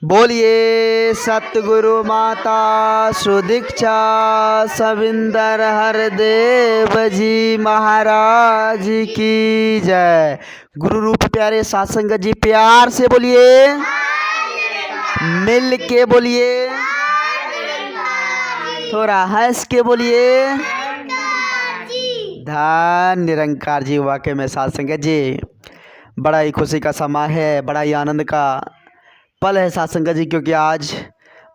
बोलिए सतगुरु माता सुदीक्षा सविंदर हरदेव जी महाराज की जय। गुरु रूप प्यारे सत्संग जी प्यार से बोलिए, मिल के बोलिए, थोड़ा हंस के बोलिए, धन निरंकार जी। वाकई में सत्संग जी बड़ा ही खुशी का समय है, बड़ा ही आनंद का पल है सत्संग जी, क्योंकि आज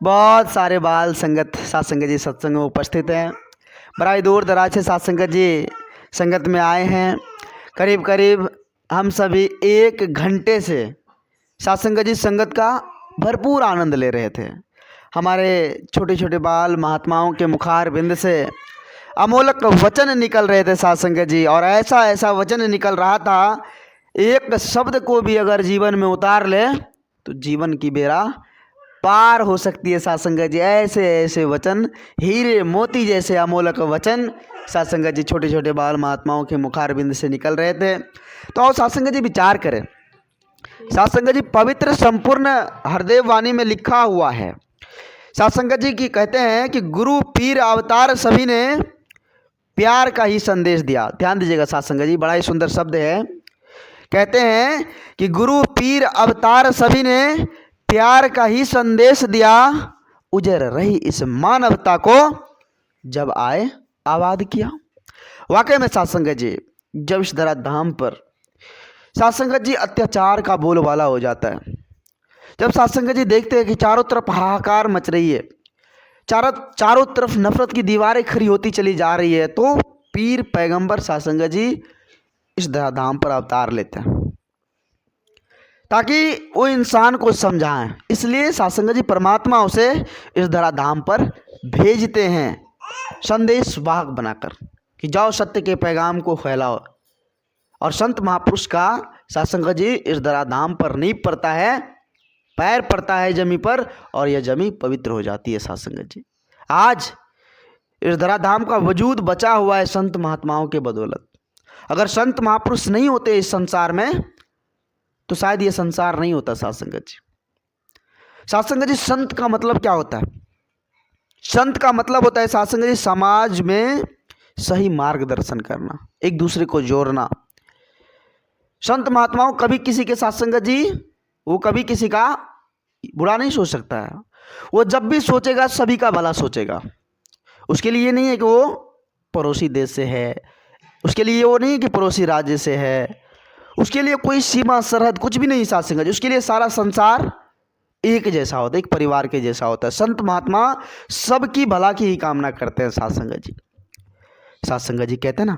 बहुत सारे बाल संगत सत्संग जी सत्संग में उपस्थित हैं। बड़ा ही दूर दराज से सत्संग जी संगत में आए हैं। करीब करीब हम सभी 1 घंटे से सत्संग जी संगत का भरपूर आनंद ले रहे थे। हमारे छोटे छोटे बाल महात्माओं के मुखार बिंद से अमोलक वचन निकल रहे थे सत्संग जी, और ऐसा ऐसा वचन निकल रहा था, एक शब्द को भी अगर जीवन में उतार ले तो जीवन की बेड़ा पार हो सकती है सत्संग जी। ऐसे ऐसे वचन, हीरे मोती जैसे अमोलक वचन सत्संग जी छोटे छोटे बाल महात्माओं के मुखार बिंद से निकल रहे थे। तो आओ सत्संग जी विचार करें। सत्संग जी पवित्र संपूर्ण हरदेव वाणी में लिखा हुआ है। सत्संग जी की कहते हैं कि गुरु पीर अवतार सभी ने प्यार का ही संदेश दिया। ध्यान दीजिएगा सत्संग जी, बड़ा ही सुंदर शब्द है। कहते हैं कि गुरु पीर अवतार सभी ने प्यार का ही संदेश दिया, उजर रही इस मानवता को जब आए आबाद किया। वाकई में सत्संग जी जब इस धरा धाम पर सत्संग जी अत्याचार का बोलबाला हो जाता है, जब सत्संग जी देखते हैं कि चारों तरफ हाहाकार मच रही है, चारों तरफ नफरत की दीवारें खड़ी होती चली जा रही है, तो पीर पैगंबर सत्संग जी इस धराधाम पर अवतार लेते हैं ताकि वो इंसान को समझाएं। इसलिए सत्संग जी परमात्मा उसे इस धराधाम पर भेजते हैं संदेश वाहक बनाकर कि जाओ सत्य के पैगाम को फैलाओ। और संत महापुरुष का सत्संग जी इस धराधाम पर नींव पड़ता है, पैर पड़ता है जमी पर, और यह जमी पवित्र हो जाती है सत्संग जी। आज इस धराधाम का वजूद बचा हुआ है संत महात्माओं के बदौलत। अगर संत महापुरुष नहीं होते इस संसार में तो शायद ये संसार नहीं होता सत्संग जी। सत्संग जी संत का मतलब क्या होता है? संत का मतलब होता है सत्संग जी समाज में सही मार्गदर्शन करना, एक दूसरे को जोड़ना। संत महात्माओं कभी किसी के सत्संग जी वो कभी किसी का बुरा नहीं सोच सकता है। वो जब भी सोचेगा सभी का भला सोचेगा। उसके लिए ये नहीं है कि वो पड़ोसी देश से है, उसके लिए वो नहीं है कि पड़ोसी राज्य से है, उसके लिए कोई सीमा सरहद कुछ भी नहीं सत्संग जी। उसके लिए सारा संसार एक जैसा होता है, एक परिवार के जैसा होता है। संत महात्मा सबकी भला की ही कामना करते हैं सत्संग जी। सत्संग जी कहते हैं ना,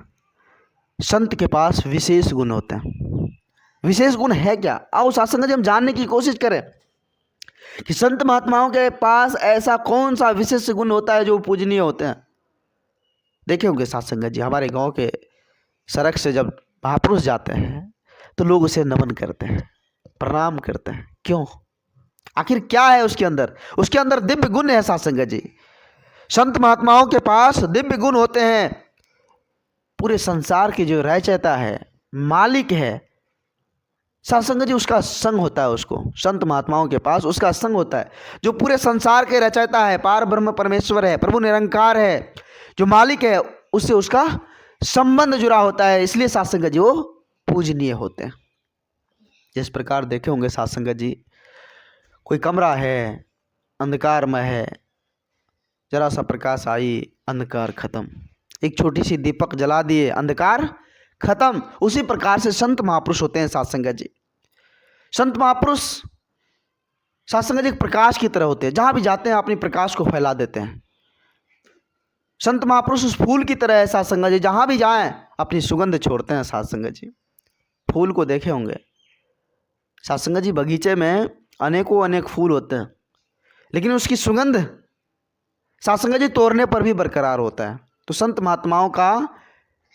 संत के पास विशेष गुण होते हैं। विशेष गुण है क्या? आओ सत्संग जी हम जानने की कोशिश करें कि संत महात्माओं के पास ऐसा कौन सा विशेष गुण होता है जो पूजनीय होते हैं। देखे होंगे सत्संग जी, हमारे गांव के सड़क से जब महापुरुष जाते हैं तो लोग उसे नमन करते हैं, प्रणाम करते हैं। क्यों? आखिर क्या है उसके अंदर? उसके अंदर दिव्य गुण है सत्संग जी। संत महात्माओं के पास दिव्य गुण होते हैं। पूरे संसार की जो रचयिता है, मालिक है, सत्संग जी उसका संग होता है। उसको संत महात्माओं के पास उसका संग होता है। जो पूरे संसार के रचयिता है, पार ब्रह्म परमेश्वर है, प्रभु निरंकार है, जो मालिक है, उससे उसका संबंध जुड़ा होता है। इसलिए सत्संग जी वो पूजनीय होते हैं। जिस प्रकार देखे होंगे सत्संग जी, कोई कमरा है, अंधकारमय है, जरा सा प्रकाश आई, अंधकार खत्म। एक छोटी सी दीपक जला दिए, अंधकार खत्म। उसी प्रकार से संत महापुरुष होते हैं सत्संग जी। संत महापुरुष सत्संग जी प्रकाश की तरह होते हैं, जहां भी जाते हैं अपनी प्रकाश को फैला देते हैं। संत महापुरुष उस फूल की तरह है सत्संग जी, जहां भी जाएं अपनी सुगंध छोड़ते हैं सत्संग जी। फूल को देखे होंगे सत्संग जी, बगीचे में अनेकों अनेक फूल होते हैं, लेकिन उसकी सुगंध सत्संग जी तोड़ने पर भी बरकरार होता है। तो संत महात्माओं का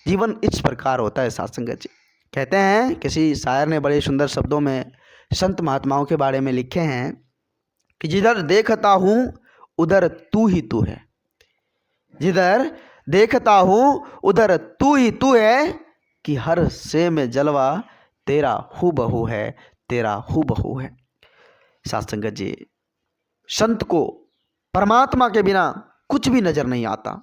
जीवन इस प्रकार होता है सत्संग जी। कहते हैं, किसी शायर ने बड़े सुंदर शब्दों में संत महात्माओं के बारे में लिखे हैं कि जिधर देखता हूँ उधर तू ही तू है, जिधर देखता हूँ उधर तू ही तू है, कि हर से में जलवा तेरा हूबहू है, तेरा हूबहू है। सत्संग जी संत को परमात्मा के बिना कुछ भी नजर नहीं आता।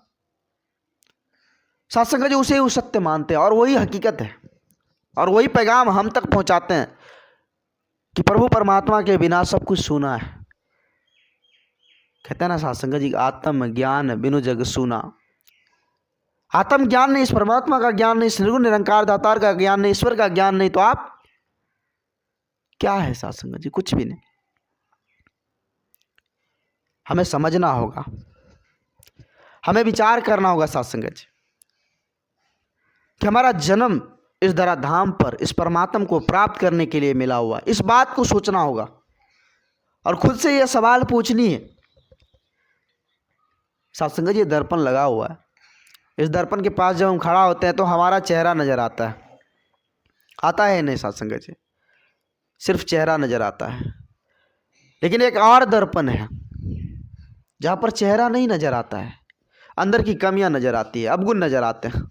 साथ संगत जी उसे वो सत्य मानते हैं और वही हकीकत है और वही पैगाम हम तक पहुंचाते हैं कि प्रभु परमात्मा के बिना सब कुछ सूना है। कहते हैं ना साथ संगत जी, आत्म ज्ञान बिनु जग सूना। आत्म ज्ञान नहीं, इस परमात्मा का ज्ञान नहीं, इस निर्गुण निरंकार दातार का ज्ञान नहीं, ईश्वर का ज्ञान नहीं, तो आप क्या है साथ संगत जी? कुछ भी नहीं। हमें समझना होगा, हमें विचार करना होगा साथ संगत जी कि हमारा जन्म इस धराधाम पर इस परमात्मा को प्राप्त करने के लिए मिला हुआ। इस बात को सोचना होगा और खुद से यह सवाल पूछनी है। साथ संगत जी दर्पण लगा हुआ है, इस दर्पण के पास जब हम खड़ा होते हैं तो हमारा चेहरा नजर आता है, आता है नहीं साथ संगत जी? सिर्फ चेहरा नजर आता है। लेकिन एक और दर्पण है जहाँ पर चेहरा नहीं नजर आता है, अंदर की कमियां नजर आती है, अवगुण नजर आते हैं।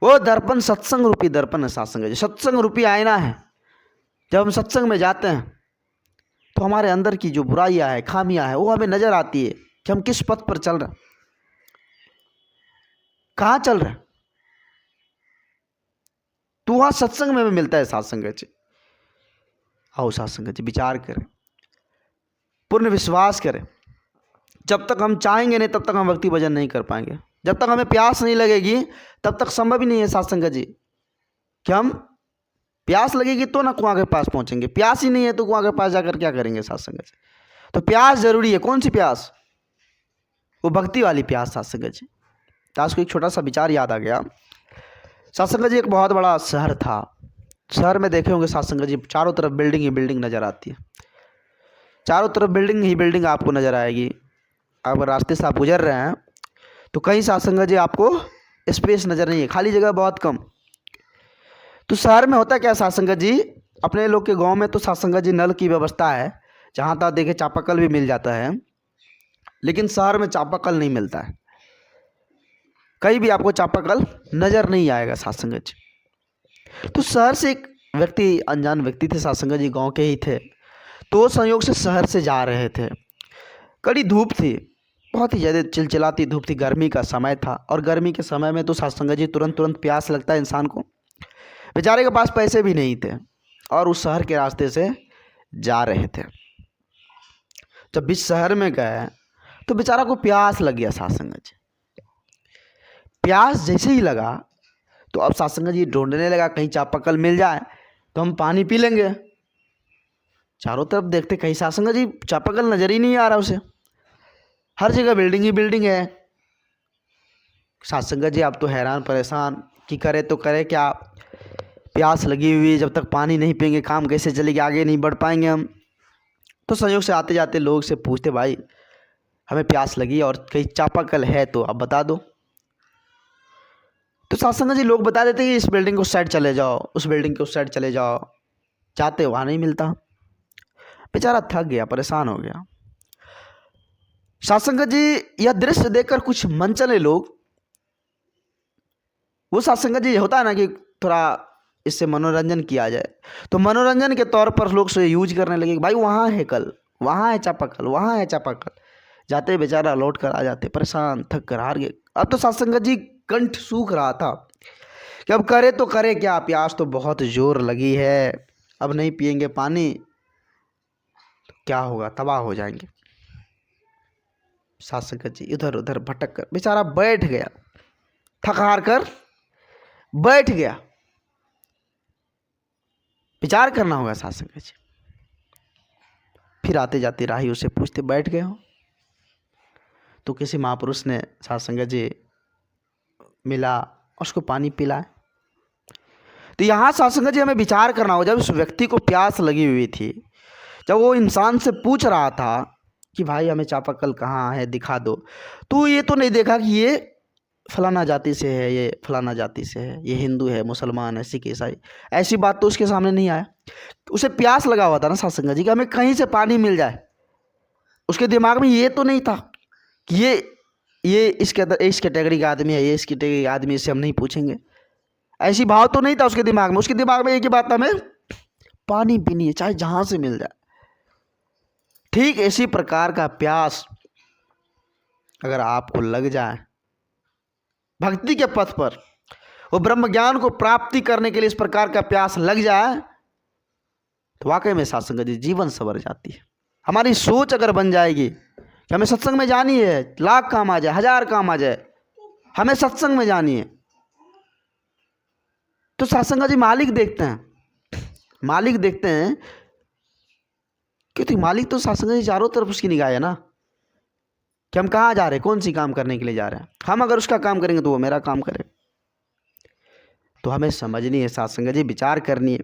वो दर्पण सत्संग रूपी दर्पण है साथ संगत जी, सत्संग रूपी आईना है। जब हम सत्संग में जाते हैं तो हमारे अंदर की जो बुराइयां है, खामियां है, वो हमें नजर आती है कि हम किस पथ पर चल रहे हैं, कहाँ चल रहे हैं। तो वहाँ सत्संग में भी मिलता है साथ संगत जी। आओ साथ संगत जी विचार करें, पूर्ण विश्वास करें। जब तक हम चाहेंगे नहीं तब तक हम भक्ति भजन नहीं कर पाएंगे। जब तक हमें प्यास नहीं लगेगी तब तक संभव ही नहीं है साथ संगत जी कि हम, प्यास लगेगी तो ना कुआं के पास पहुंचेंगे। प्यास ही नहीं है तो कुआं के पास जाकर क्या करेंगे साथ संगत जी? तो प्यास जरूरी है। कौन सी प्यास? वो भक्ति वाली प्यास साथ संगत जी। तो आज को एक छोटा सा विचार याद आ गया। साथ संगत जी एक बहुत बड़ा शहर था। शहर में देखे होंगे साथ संगत जी, चारों तरफ बिल्डिंग ही बिल्डिंग नजर आती है, चारों तरफ बिल्डिंग ही बिल्डिंग आपको नजर आएगी। अगर रास्ते से आप गुजर रहे हैं तो कहीं साथ संगत जी आपको स्पेस नजर नहीं है, खाली जगह बहुत कम। तो शहर में होता क्या साथ संगत जी, अपने लोग के गांव में तो साथ संगत जी नल की व्यवस्था है, जहाँ तक देखे चापाकल भी मिल जाता है। लेकिन शहर में चापाकल नहीं मिलता है, कहीं भी आपको चापाकल नजर नहीं आएगा साथ संगत जी। तो शहर से एक व्यक्ति, अनजान व्यक्ति थे साथ संगत जी, गाँव के ही थे। तो संयोग से शहर से जा रहे थे। कड़ी धूप थी, बहुत ही ज़्यादा चिलचिलाती धूप थी, गर्मी का समय था। और गर्मी के समय में तो साथ संगत जी तुरंत तुरंत प्यास लगता है इंसान को। बेचारे के पास पैसे भी नहीं थे और उस शहर के रास्ते से जा रहे थे। जब बीच शहर में गए तो बेचारा को प्यास लग गया साथ संगत जी। प्यास जैसे ही लगा तो अब साथ संगत जी ढूंढने लगा कहीं चापाकल मिल जाए तो हम पानी पी लेंगे। चारों तरफ देखते कहीं साथ संगत जी चापाकल नजर ही नहीं आ रहा उसे, हर जगह बिल्डिंग ही बिल्डिंग है। साथ संगत जी आप तो हैरान परेशान कि करे तो करे क्या, प्यास लगी हुई है, जब तक पानी नहीं पियेंगे काम कैसे चलेगा, आगे नहीं बढ़ पाएंगे हम। तो संयोग से आते जाते लोग से पूछते, भाई हमें प्यास लगी और कहीं चापाकल है तो आप बता दो। तो साथ संगत जी लोग बता देते कि इस बिल्डिंग को उस साइड चले जाओ, उस बिल्डिंग के उस साइड चले जाओ। जाते वहाँ नहीं मिलता। बेचारा थक गया, परेशान हो गया। साथ संगत जी यह दृश्य देखकर कुछ मनचले लोग, वो साथ संगत जी होता है ना कि थोड़ा इससे मनोरंजन किया जाए, तो मनोरंजन के तौर पर लोग से यूज करने लगे। भाई वहाँ है कल, वहाँ है चापाकल, वहाँ है चापाकल। जाते बेचारा लौट कर आ जाते, परेशान थक कर हार गए। अब तो साथ संगत जी कंठ सूख रहा था कि अब करे तो करे क्या, प्यास तो बहुत जोर लगी है, अब नहीं पियेंगे पानी तो क्या होगा, तबाह हो जाएंगे। साथ संगत जी इधर उधर भटक कर बेचारा बैठ गया, थक हार कर बैठ गया। विचार करना होगा साथ संगत जी। फिर आते जाते राही उसे पूछते, बैठ गए हो? तो किसी महापुरुष ने साथ संगत जी मिला, उसको पानी पिलाया। तो यहाँ साथ संगत जी हमें विचार करना होगा, जब उस व्यक्ति को प्यास लगी हुई थी, जब वो इंसान से पूछ रहा था कि भाई हमें चापाकल कहाँ है दिखा दो, तो ये तो नहीं देखा कि ये फलाना जाति से है, ये फलाना जाति से है, ये हिंदू है, मुसलमान है, सिख, ईसाई, ऐसी बात तो उसके सामने नहीं आया। उसे प्यास लगा हुआ था ना साथ संगत जी कि हमें कहीं से पानी मिल जाए। उसके दिमाग में ये तो नहीं था कि ये इस कैटेगरी का आदमी है, ये इस कैटेगरी का आदमी, इससे हम नहीं पूछेंगे। ऐसी भाव तो नहीं था उसके दिमाग में। उसके दिमाग में एक ही बात था, हमें पानी पीनी है, चाहे जहाँ से मिल जाए। ठीक इसी प्रकार का प्यास अगर आपको लग जाए भक्ति के पथ पर, वो ब्रह्म ज्ञान को प्राप्ति करने के लिए इस प्रकार का प्यास लग जाए, तो वाकई में साथ संगत जी जीवन संवर जाती है। हमारी सोच अगर बन जाएगी कि हमें सत्संग में जानी है, लाख काम आ जाए, 1000 काम आ जाए, हमें सत्संग में जानी है, तो साथ संगत जी मालिक देखते हैं क्योंकि मालिक तो साथ संगत जी चारों तरफ उसकी निगाह है ना, कि हम कहाँ जा रहे हैं, कौन सी काम करने के लिए जा रहे हैं। हम अगर उसका काम करेंगे तो वो मेरा काम करे। तो हमें समझनी है साथ संगत जी, विचार करनी है।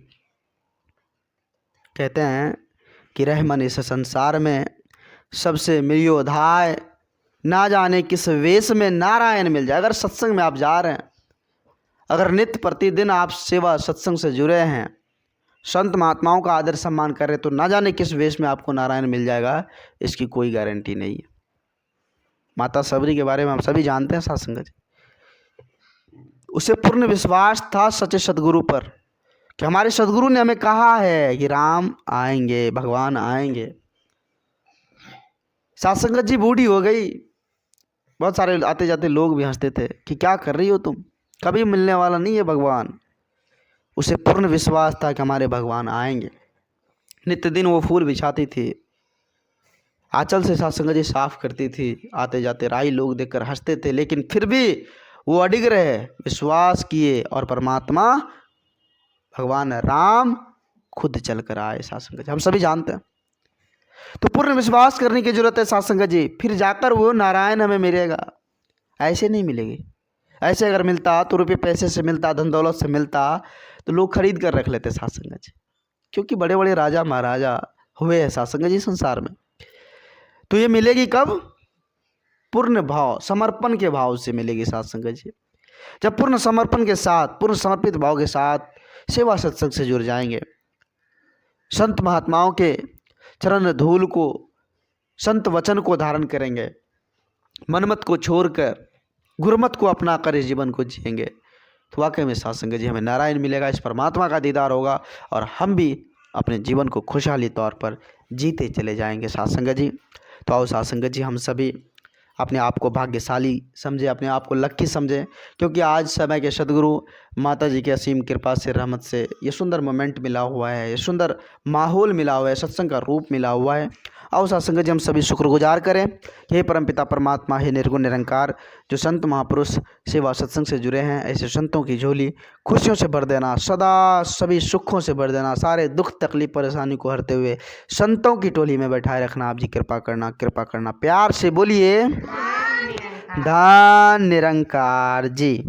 कहते हैं कि रहमन इस संसार में सबसे मिलियो धाय, ना जाने किस वेश में नारायण मिल जाए। अगर सत्संग में आप जा रहे हैं, अगर नित्य प्रतिदिन आप सेवा सत्संग से जुड़े हैं, संत महात्माओं का आदर सम्मान कर रहे, तो ना जाने किस वेश में आपको नारायण मिल जाएगा, इसकी कोई गारंटी नहीं है। माता सबरी के बारे में हम सभी जानते हैं साथ संगत जी। उसे पूर्ण विश्वास था सच्चे सदगुरु पर कि हमारे सदगुरु ने हमें कहा है कि राम आएंगे, भगवान आएंगे। साथ संगत जी बूढ़ी हो गई, बहुत सारे आते जाते लोग भी हंसते थे कि क्या कर रही हो तुम, कभी मिलने वाला नहीं है भगवान। उसे पूर्ण विश्वास था कि हमारे भगवान आएंगे। नित्य दिन वो फूल बिछाती थी, आंचल से साथ संगत जी साफ करती थी, आते जाते राई लोग देखकर हंसते थे, लेकिन फिर भी वो अडिग रहे, विश्वास किए, और परमात्मा भगवान राम खुद चल कर आए। साथ संगत जी हम सभी जानते हैं। तो पूर्ण विश्वास करने की जरूरत है साथ संगत जी, फिर जाकर वो नारायण हमें मिलेगा। ऐसे नहीं मिलेगी। ऐसे अगर मिलता तो रुपये पैसे से मिलता, धन दौलत से मिलता, तो लोग खरीद कर रख लेते साथ संगत जी, क्योंकि बड़े बड़े राजा महाराजा हुए हैं साथ संगत जी संसार में। तो ये मिलेगी कब? पूर्ण भाव, समर्पण के भाव से मिलेगी साथ संगत जी। जब पूर्ण समर्पण के साथ, पूर्ण समर्पित भाव के साथ सेवा सत्संग से जुड़ जाएंगे, संत महात्माओं के चरण धूल को, संत वचन को धारण करेंगे, मनमत को छोड़कर गुरमत को अपना कर इस जीवन को जिएंगे, तो वाकई में साथ संगत जी हमें नारायण मिलेगा, इस परमात्मा का दीदार होगा, और हम भी अपने जीवन को खुशहाली तौर पर जीते चले जाएंगे साथ संगत जी। तो आओ साथ संगत जी हम सभी अपने आप को भाग्यशाली समझे, अपने आप को लक्की समझें, क्योंकि आज समय के सदगुरु माता जी की असीम कृपा से, रहमत से ये सुंदर मोमेंट मिला हुआ है, ये सुंदर माहौल मिला हुआ है, सत्संग का रूप मिला हुआ है। आओ साथ संगत जी हम सभी शुक्रगुजार करें। हे परमपिता परमात्मा, हे निर्गुण निरंकार, जो संत महापुरुष सेवा सत्संग से जुड़े हैं, ऐसे संतों की झोली खुशियों से भर देना, सदा सभी सुखों से भर देना, सारे दुख तकलीफ परेशानी को हरते हुए संतों की टोली में बैठाए रखना। आप जी कृपा करना, कृपा करना। प्यार से बोलिए धन निरंकार जी।